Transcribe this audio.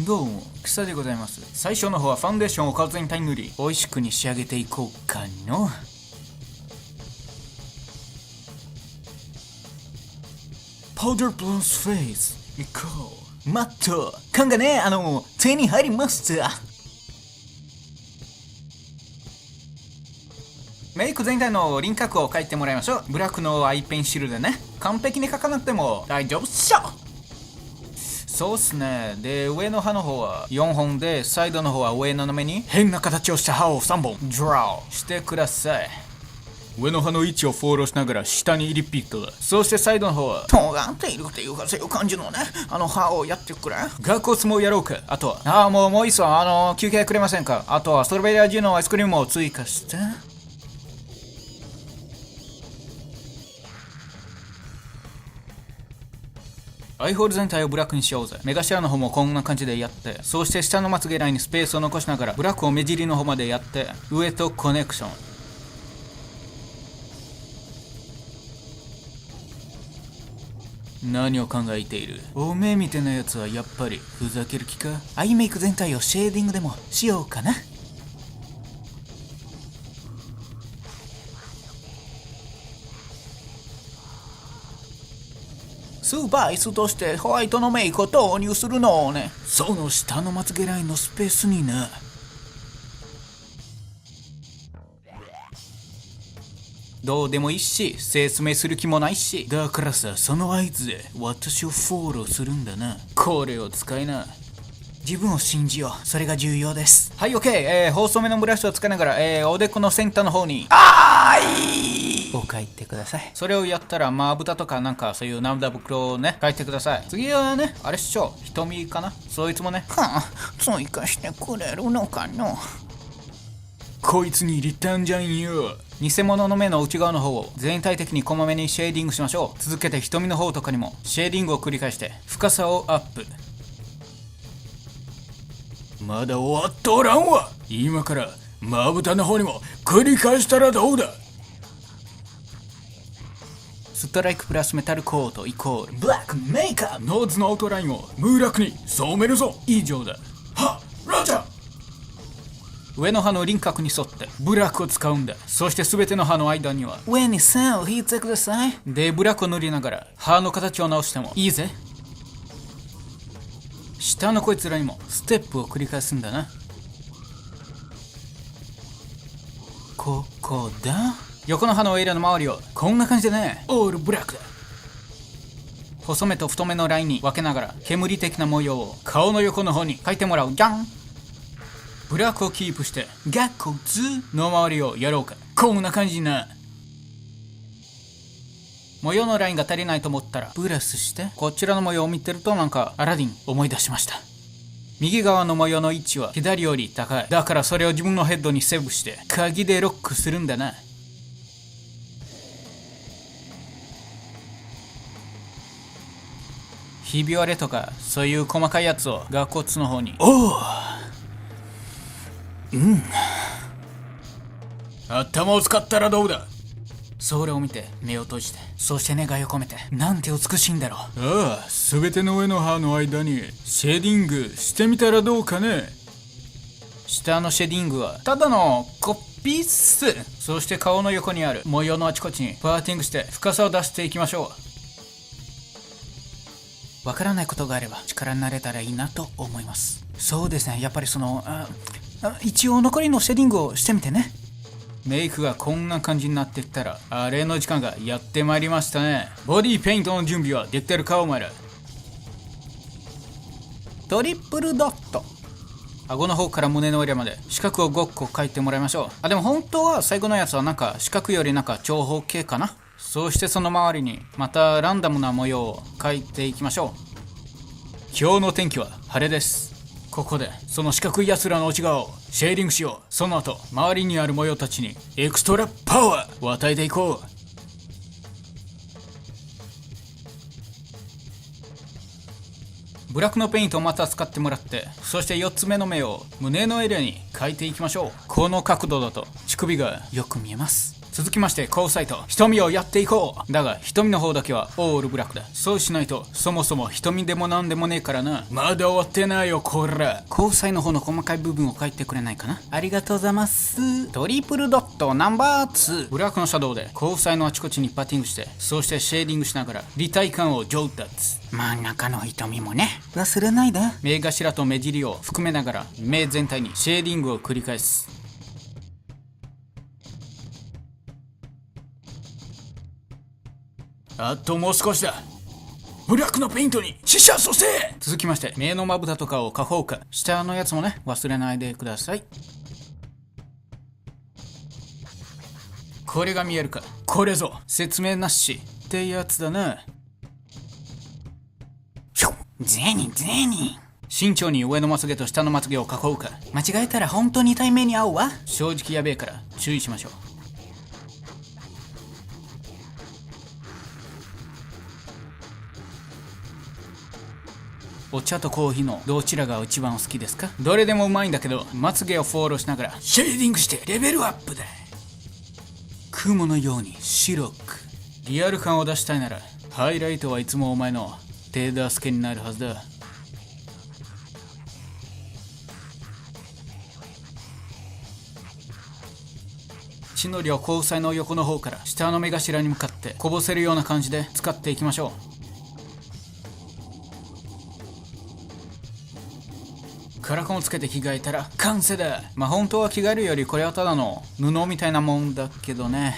どうも、草でございます。最初の方はファンデーションを顔全体塗り、美味しくに仕上げていこうかの。パウダーブラスフェイスいこう。マット缶がね、手に入りました。メイク全体の輪郭を描いてもらいましょう。ブラックのアイペンシルでね、完璧に描かなくても大丈夫っしょ。そうっすね。で、上の歯の方は4本で、サイドの方は上斜めに変な形をした歯を3本ドラーしてください。上の歯の位置をフォローしながら下にリピートだ。そしてサイドの方は尖っているっていうか、そういう感じのね、歯をやってくれ。ガコツもやろうか。あとはもういいっすわ。休憩くれませんか。あとはストロベリー味のアイスクリームを追加して。アイホール全体をブラックにしようぜ。目頭の方もこんな感じでやって、そして下のまつげラインにスペースを残しながらブラックを目尻の方までやって、上とコネクション。何を考えている？おめえみたいなやつはやっぱりふざける気か？アイメイク全体をシェーディングでもしようかな。スパイスとしてホワイトのメイクを投入するのをね。その下のまつげラインのスペースにな。どうでもいいし、説明する気もないし。だからさ、その合図で私をフォローするんだな。これを使いな。自分を信じよう。それが重要です。はい、OK。細めのブラシを使いながら、おでこの先端の方にを描いてください。それをやったら、まぶたとかなんかそういう涙袋をね、描いてください。次はね、あれっしょ、瞳かな。そいつもね、追加してくれるのかの。こいつに入れたんじゃんよ。偽物の目の内側の方を全体的にこまめにシェーディングしましょう。続けて瞳の方とかにもシェーディングを繰り返して深さをアップ。まだ終わっとらんわ。今からまぶたの方にも繰り返したらどうだ。ストライクプラスメタルコートイコールブラックメイクアップ。ノーズのアウトラインをムーラクに染めるぞ。以上だ。はっ、ラジャー。上の歯の輪郭に沿ってブラックを使うんだ。そして全ての歯の間には上に線を引いてください。で、ブラックを塗りながら歯の形を直してもいいぜ。下のこいつらにもステップを繰り返すんだな。ここだ。横の歯のエリアの周りをこんな感じでね、オールブラックだ。細めと太めのラインに分けながら煙的な模様を顔の横の方に描いてもらう。じゃん。ブラックをキープしてガコツの周りをやろうか。こんな感じな。模様のラインが足りないと思ったらプラスして。こちらの模様を見てるとなんかアラディン思い出しました。右側の模様の位置は左より高い。だからそれを自分のヘッドにセーブして鍵でロックするんだな。ひび割れとかそういう細かいやつをガコツの方に。おお、頭を使ったらどうだ。それを見て目を閉じて、そして願いを込めて。なんて美しいんだろう。ああ、すべての上の歯の間にシェーディングしてみたらどうかね。下のシェーディングはただのコピーっす。そして顔の横にある模様のあちこちにパーティングして深さを出していきましょう。わからないことがあれば力になれたらいいなと思います。そうですね、やっぱり一応残りのシェーディングをしてみてね。メイクがこんな感じになってきたらあれの時間がやってまいりましたね。ボディペイントの準備はできてるかお前ら。トリプルドット。顎の方から胸のエリアまで四角を5個描いてもらいましょう。でも本当は最後のやつはなんか四角よりなんか長方形かな。そしてその周りにまたランダムな模様を描いていきましょう。今日の天気は晴れです。ここでその四角いやつらの内側をシェーディングしよう。その後周りにある模様たちにエクストラパワーを与えていこう。ブラックのペイントをまた使ってもらって、そして4つ目の目を胸のエリアに描いていきましょう。この角度だと乳首がよく見えます。続きまして交際と瞳をやっていこう。だが瞳の方だけはオールブラックだ。そうしないとそもそも瞳でもなんでもねえからな。まだ終わってないよこら。交際の方の細かい部分を書いてくれないかな。ありがとうございます。トリプルドットナンバー2。ブラックのシャドウで交際のあちこちにパッティングして、そしてシェーディングしながら立体感を上達。真ん中の瞳もね忘れないで。目頭と目尻を含めながら目全体にシェーディングを繰り返す。あともう少しだ。ブラックのペイントに死者蘇生。続きまして目のまぶたとかを描こうか。下のやつもね忘れないでください。これが見えるか。これぞ説明なしってやつだな。ゼニ慎重に上のまつげと下のまつげを描こうか。間違えたら本当に痛い目に遭うわ。正直やべえから注意しましょう。お茶とコーヒーのどちらが一番好きですか？どれでもうまいんだけど、まつげをフォローしながらシェーディングしてレベルアップだ。雲のように白くリアル感を出したいなら、ハイライトはいつもお前の手助けになるはずだ。血のりを交際の横の方から下の目頭に向かってこぼせるような感じで使っていきましょう。カラコンをつけて着替えたら完成だ。まあ本当は着替えるよりこれはただの布みたいなもんだけどね。